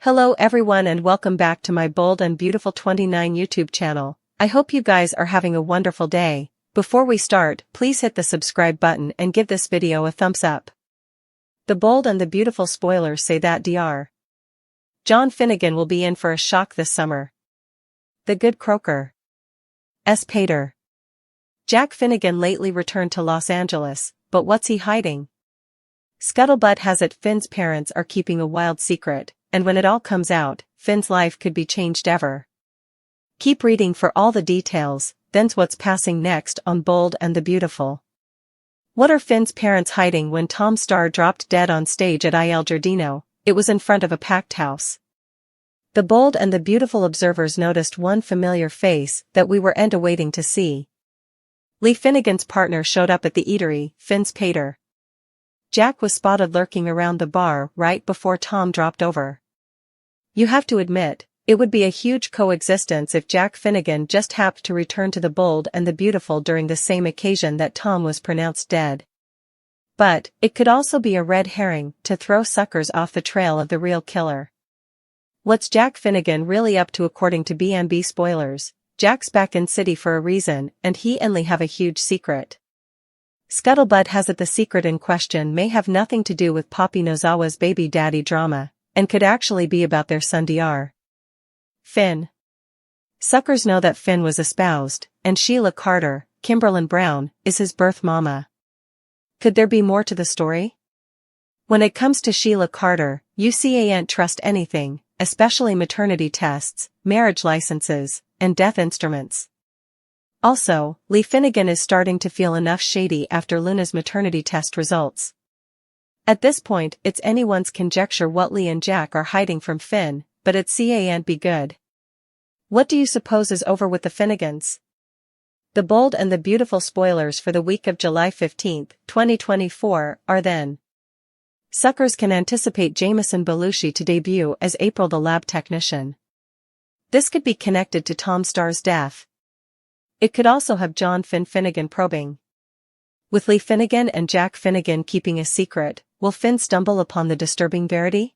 Hello everyone and welcome back to my Bold and Beautiful 29 YouTube channel. I hope you guys are having a wonderful day. Before we start, please hit the subscribe button and give this video a thumbs up. The Bold and the Beautiful spoilers say that Dr. John Finnegan will be in for a shock this summer. The Good Croaker. S. Pater. Jack Finnegan lately returned to Los Angeles, but what's he hiding? Scuttlebutt has it Finn's parents are keeping a wild secret, and when it all comes out, Finn's life could be changed ever. Keep reading for all the details, then's what's passing next on Bold and the Beautiful. What are Finn's parents hiding when Tom Starr dropped dead on stage at Il Giardino? It was in front of a packed house. The Bold and the Beautiful observers noticed one familiar face that we were waiting to see. Lee Finnegan's partner showed up at the eatery, Finn's Pater. Jack was spotted lurking around the bar right before Tom dropped over. You have to admit, it would be a huge coexistence if Jack Finnegan just happened to return to the Bold and the Beautiful during the same occasion that Tom was pronounced dead. But, it could also be a red herring to throw suckers off the trail of the real killer. What's Jack Finnegan really up to? According to B&B spoilers, Jack's back in city for a reason and he and Lee have a huge secret. Scuttlebutt has it the secret in question may have nothing to do with Poppy Nozawa's baby daddy drama, and could actually be about their son Dr. Finn. Suckers know that Finn was espoused, and Sheila Carter, Kimberlin Brown, is his birth mama. Could there be more to the story? When it comes to Sheila Carter, you can't trust anything, especially maternity tests, marriage licenses, and death instruments. Also, Lee Finnegan is starting to feel enough shady after Luna's maternity test results. At this point, it's anyone's conjecture what Lee and Jack are hiding from Finn, but it can't be good. What do you suppose is over with the Finnegans? The Bold and the Beautiful spoilers for the week of July 15, 2024, are then. Suckers can anticipate Jameson Belushi to debut as April the lab technician. This could be connected to Tom Starr's death. It could also have John Finnegan probing. With Lee Finnegan and Jack Finnegan keeping a secret, will Finn stumble upon the disturbing verity?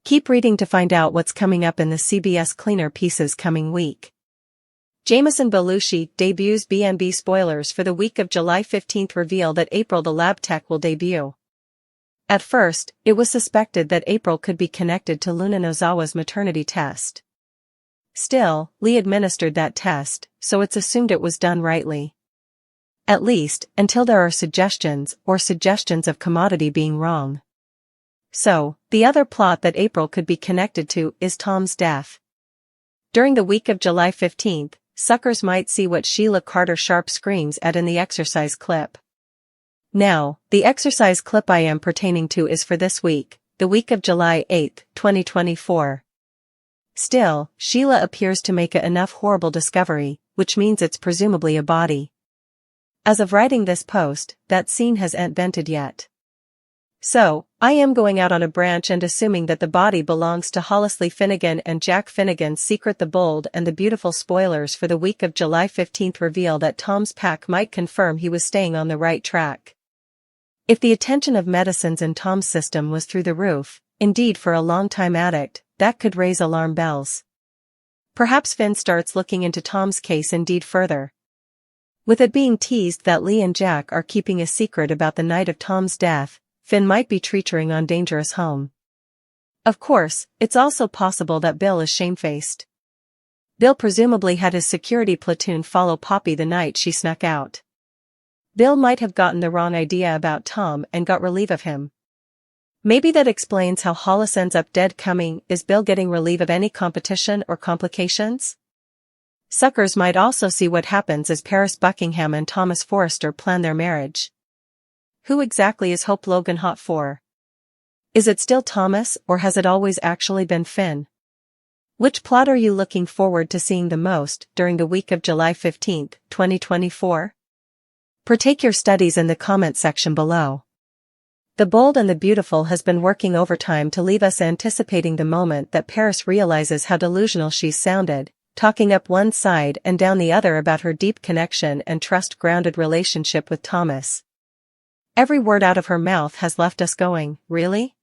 Keep reading to find out what's coming up in the CBS Cleaner Pieces coming week. Jameson Belushi debuts. B&B spoilers for the week of July 15 reveal that April the lab tech will debut. At first, it was suspected that April could be connected to Luna Nozawa's maternity test. Still, Lee administered that test, so it's assumed it was done rightly. At least, until there are suggestions of commodity being wrong. So, the other plot that April could be connected to is Tom's death. During the week of July 15, suckers might see what Sheila Carter sharp screams at in the exercise clip. Now, the exercise clip I am pertaining to is for this week, the week of July 8, 2024. Still, Sheila appears to make enough horrible discovery, which means it's presumably a body. As of writing this post, that scene hasn't vented yet. So, I am going out on a branch and assuming that the body belongs to Hollis Lee Finnegan and Jack Finnegan's secret. The Bold and the Beautiful spoilers for the week of July 15 reveal that Tom's pack might confirm he was staying on the right track. If the attention of medicines in Tom's system was through the roof, indeed for a long-time addict, that could raise alarm bells. Perhaps Finn starts looking into Tom's case indeed further. With it being teased that Lee and Jack are keeping a secret about the night of Tom's death, Finn might be treachery on Dangerous Home. Of course, it's also possible that Bill is shamefaced. Bill presumably had his security platoon follow Poppy the night she snuck out. Bill might have gotten the wrong idea about Tom and got relief of him. Maybe that explains how Hollis ends up dead. Is Bill getting relief of any competition or complications? Suckers might also see what happens as Paris Buckingham and Thomas Forrester plan their marriage. Who exactly is Hope Logan hot for? Is it still Thomas or has it always actually been Finn? Which plot are you looking forward to seeing the most during the week of July 15, 2024? Partake your studies in the comment section below. The Bold and the Beautiful has been working overtime to leave us anticipating the moment that Paris realizes how delusional she's sounded, talking up one side and down the other about her deep connection and trust-grounded relationship with Thomas. Every word out of her mouth has left us going, really?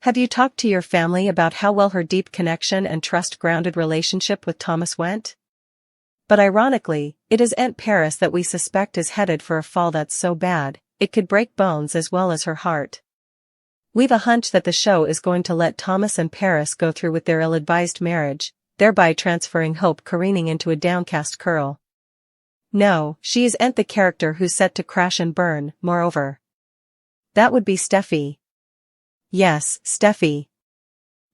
Have you talked to your family about how well her deep connection and trust-grounded relationship with Thomas went? But ironically, it is Aunt Paris that we suspect is headed for a fall that's so bad, it could break bones as well as her heart. We've a hunch that the show is going to let Thomas and Paris go through with their ill-advised marriage, thereby transferring hope careening into a downcast curl. No, she is Aunt the character who's set to crash and burn, moreover. That would be Steffi. Yes, Steffi.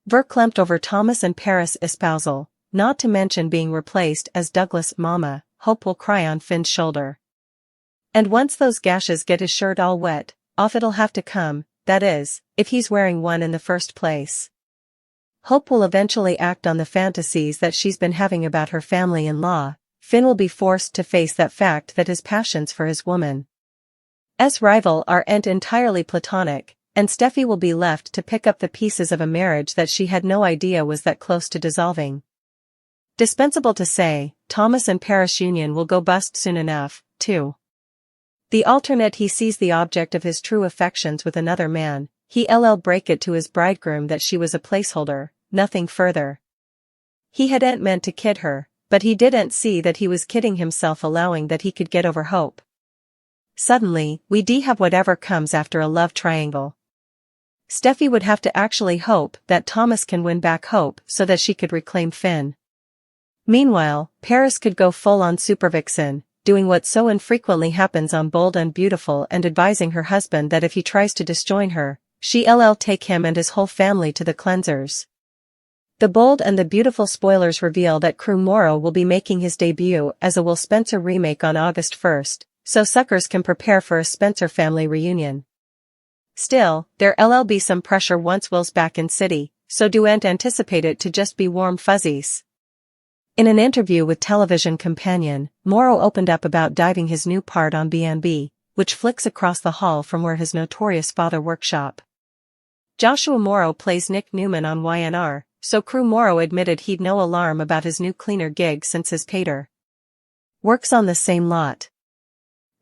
Verklempt over Thomas and Paris' espousal, not to mention being replaced as Douglas' mama, Hope will cry on Finn's shoulder. And once those gashes get his shirt all wet, off it'll have to come, that is, if he's wearing one in the first place. Hope will eventually act on the fantasies that she's been having about her family-in-law. Finn will be forced to face that fact that his passions for his woman's rival aren't entirely platonic, and Steffi will be left to pick up the pieces of a marriage that she had no idea was that close to dissolving. Dispensable to say, Thomas and Paris' union will go bust soon enough, too. The alternate he sees the object of his true affections with another man, he'll break it to his bridegroom that she was a placeholder, nothing further. He hadn't meant to kid her, but he didn't see that he was kidding himself allowing that he could get over Hope. Suddenly, we have whatever comes after a love triangle. Steffi would have to actually hope that Thomas can win back Hope so that she could reclaim Finn. Meanwhile, Paris could go full-on supervixen, doing what so infrequently happens on Bold and Beautiful and advising her husband that if he tries to disjoin her, she'll take him and his whole family to the cleansers. The Bold and the Beautiful spoilers reveal that Crew Morrow will be making his debut as a Will Spencer remake on August 1st, so suckers can prepare for a Spencer family reunion. Still, there'll be some pressure once Will's back in city, so don't anticipate it to just be warm fuzzies. In an interview with Television Companion, Morrow opened up about diving his new part on B&B, which flicks across the hall from where his notorious father workshop. Joshua Morrow plays Nick Newman on YNR, so Crew Morrow admitted he'd no alarm about his new cleaner gig since his pater works on the same lot.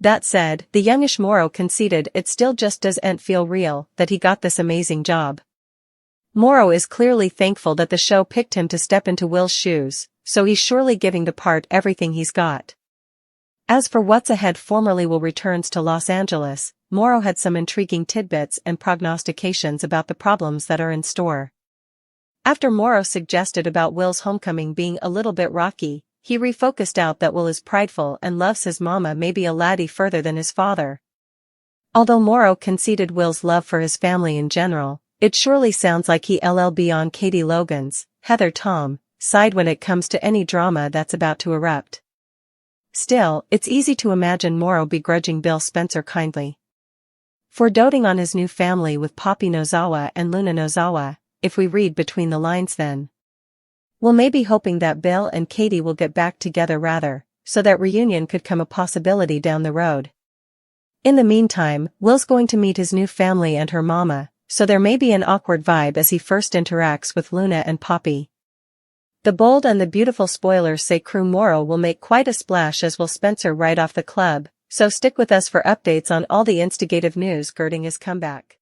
That said, the youngish Morrow conceded it still just doesn't feel real that he got this amazing job. Morrow is clearly thankful that the show picked him to step into Will's shoes, so he's surely giving the part everything he's got. As for what's ahead, formerly Will returns to Los Angeles, Morrow had some intriguing tidbits and prognostications about the problems that are in store. After Morrow suggested about Will's homecoming being a little bit rocky, he refocused out that Will is prideful and loves his mama maybe a laddie further than his father. Although Morrow conceded Will's love for his family in general, it surely sounds like he'll be on Katie Logan's, Heather Tom, side when it comes to any drama that's about to erupt. Still, it's easy to imagine Morrow begrudging Bill Spencer kindly for doting on his new family with Poppy Nozawa and Luna Nozawa, if we read between the lines then. Will may be hoping that Bill and Katie will get back together rather, so that reunion could come a possibility down the road. In the meantime, Will's going to meet his new family and her mama, so there may be an awkward vibe as he first interacts with Luna and Poppy. The Bold and the Beautiful spoilers say Crew Morrow will make quite a splash as Will Spencer right off the club, so stick with us for updates on all the instigative news girding his comeback.